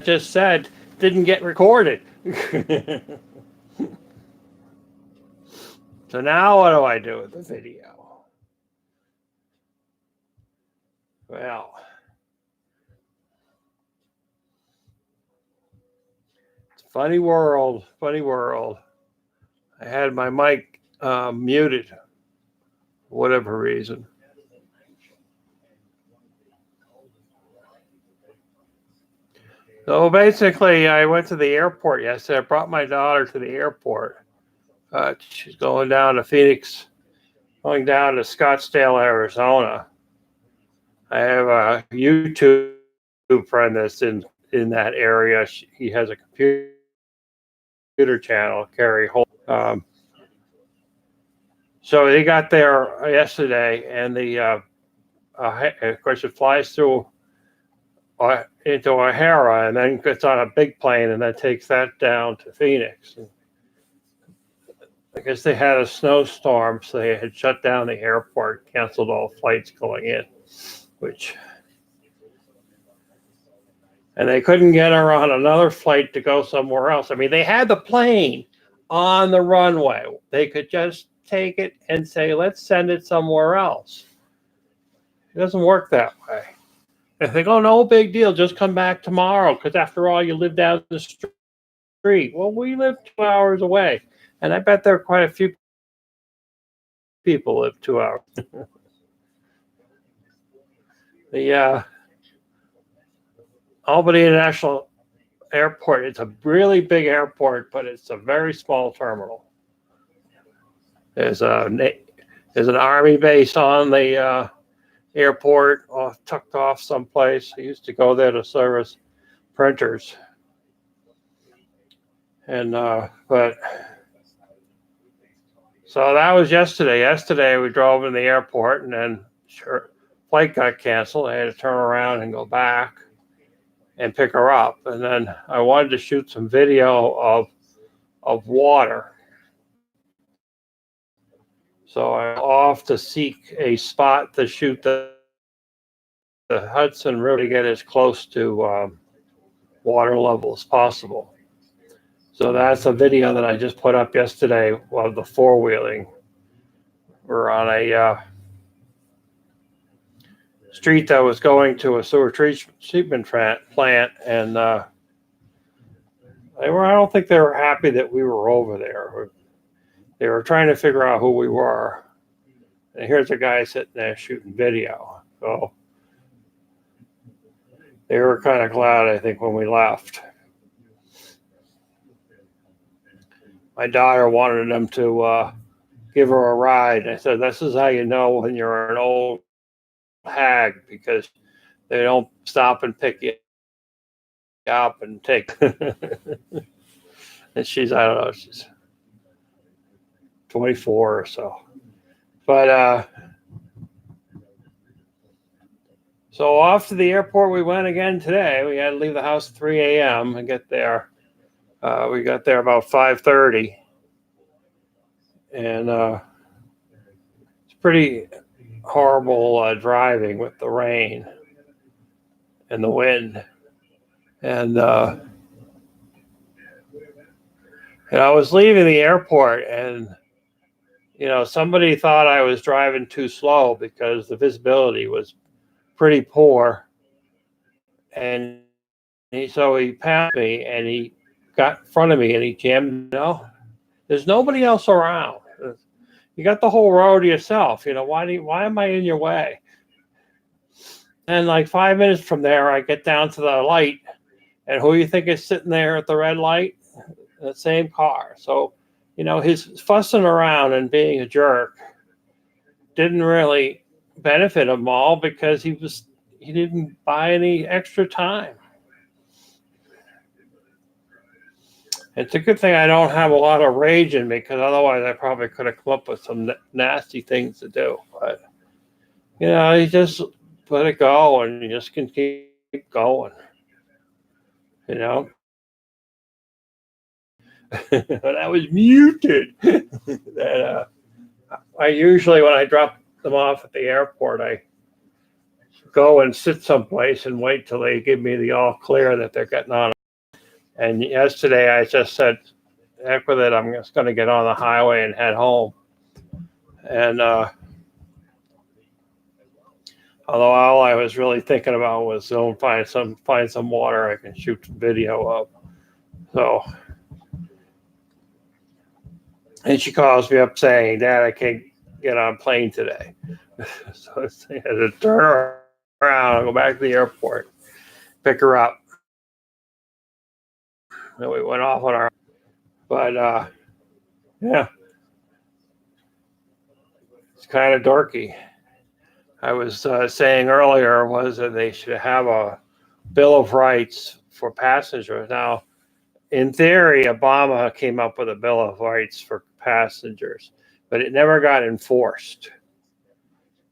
just said didn't get recorded. So now what do I do with the video? Well, it's a funny world, funny world. I had my mic muted for whatever reason. So basically, I went to the airport yesterday. I brought my daughter to the airport. She's going down to Phoenix, going down to Scottsdale, Arizona. I have a YouTube friend that's in that area. He has a computer channel, Kerry Holt. So he got there yesterday, and of course, it flies through into O'Hara, and then gets on a big plane, and then takes that down to Phoenix. And I guess they had a snowstorm, so they had shut down the airport, canceled all flights going in, and they couldn't get her on another flight to go somewhere else. I mean, they had the plane on the runway. They could just take it and say, let's send it somewhere else. It doesn't work that way. They think, oh, no big deal, just come back tomorrow, because after all, you live down the street. Well, we live 2 hours away, and I bet there are quite a few people live 2 hours. The Albany International Airport, it's a really big airport, but it's a very small terminal. There's an army base on the airport, tucked off someplace. I used to go there to service printers. And but so that was yesterday. Yesterday we drove in the airport, and then flight got canceled. I had to turn around and go back and pick her up. And then I wanted to shoot some video of water. So I'm off to seek a spot to shoot the Hudson River to get as close to water level as possible. So that's a video that I just put up yesterday of the four-wheeling. We're on a street that was going to a sewer treatment plant, and I don't think they were happy that we were over there. They were trying to figure out who we were. And here's a guy sitting there shooting video. So they were kind of glad, I think, when we left. My daughter wanted them to give her a ride. I said, this is how you know when you're an old hag, because they don't stop and pick you up and take. And she's, I don't know, she's 24 or so. But so off to the airport we went again today. We had to leave the house at 3 a.m. and get there. We got there about 5:30. And it's pretty horrible driving with the rain and the wind. And I was leaving the airport, and somebody thought I was driving too slow because the visibility was pretty poor. And so he passed me, and he got in front of me, and he jammed. There's nobody else around. You got the whole road to yourself. Why am I in your way? And like 5 minutes from there, I get down to the light, and who you think is sitting there at the red light? The same car. So, his fussing around and being a jerk didn't really benefit him all, because he didn't buy any extra time. It's a good thing I don't have a lot of rage in me, because otherwise I probably could have come up with some nasty things to do. But, you just let it go, and you just can keep going. But I was muted. That I usually, when I drop them off at the airport, I go and sit someplace and wait till they give me the all clear that they're getting on. And yesterday I just said, heck with it, I'm just going to get on the highway and head home. And although all I was really thinking about was find some water I can shoot some video of. So, and she calls me up saying, "Dad, I can't get on a plane today." So I had to turn around and go back to the airport, pick her up. And we went off on our, but yeah, it's kind of dorky. I was saying earlier was that they should have a Bill of Rights for passengers. Now, in theory, Obama came up with a Bill of Rights for passengers, but it never got enforced.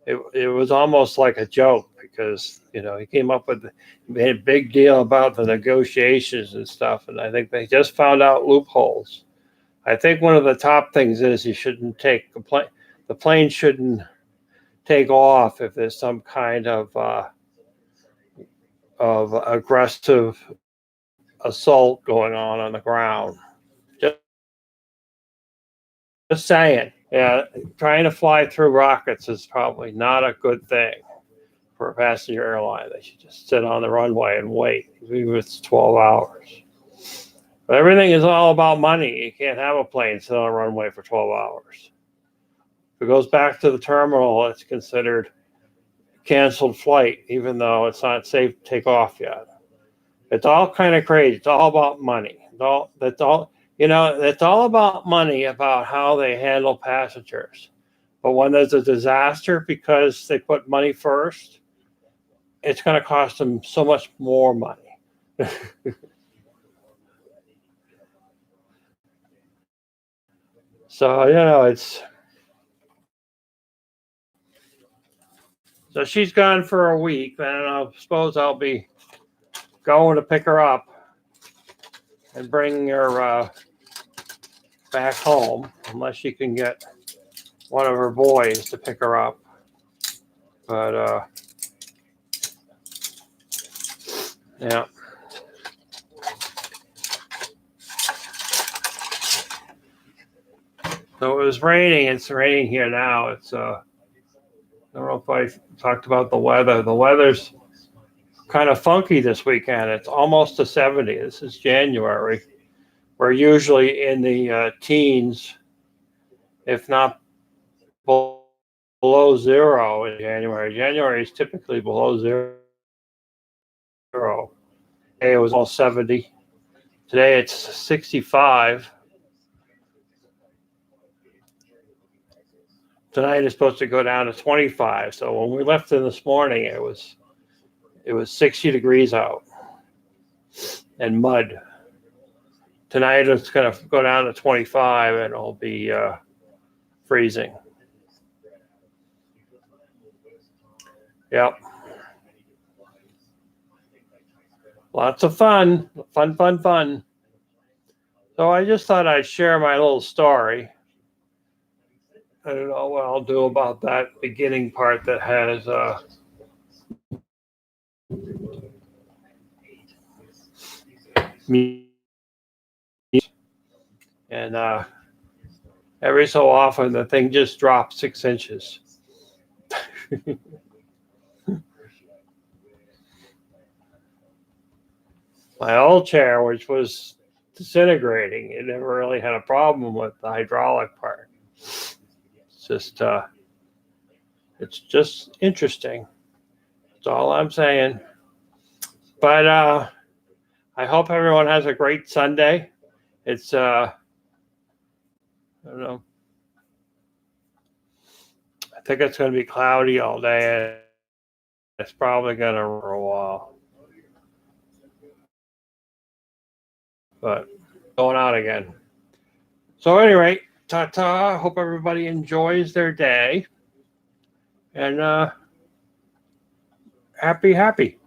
It was almost like a joke because, you know, he came up with, made a big deal about the negotiations and stuff, and I think they just found out loopholes. I think one of the top things is you shouldn't take the plane shouldn't take off if there's some kind of aggressive assault going on the ground. Just saying. Yeah, trying to fly through rockets is probably not a good thing for a passenger airline. They should just sit on the runway and wait, even if it's 12 hours. But everything is all about money. You can't have a plane sit on a runway for 12 hours. If it goes back to the terminal, it's considered canceled flight, even though it's not safe to take off yet. It's all kind of crazy. It's all about money. It's all about money, about how they handle passengers. But when there's a disaster because they put money first, it's going to cost them so much more money. So, you know, so she's gone for a week, and I suppose I'll be going to pick her up and bring her back home, unless she can get one of her boys to pick her up. But yeah. So it was raining. It's raining here now. It's I don't know if I talked about the weather. The weather's kind of funky this weekend. It's almost to 70. This is January. We're usually in the teens, if not below zero in January. January is typically below zero. Today it was almost 70. Today it's 65. Tonight is supposed to go down to 25. So when we left in this morning, it was 60 degrees out and mud. Tonight it's going to go down to 25 and it'll be freezing. Yep. Lots of fun. So I just thought I'd share my little story. I don't know what I'll do about that beginning part that has me. And every so often the thing just drops 6 inches. My old chair, which was disintegrating, it never really had a problem with the hydraulic part. It's just interesting. That's all I'm saying. But I hope everyone has a great Sunday. It's I don't know. I think it's going to be cloudy all day. It's probably going to rain for a while. But going out again. So anyway, ta-ta. Hope everybody enjoys their day. And happy.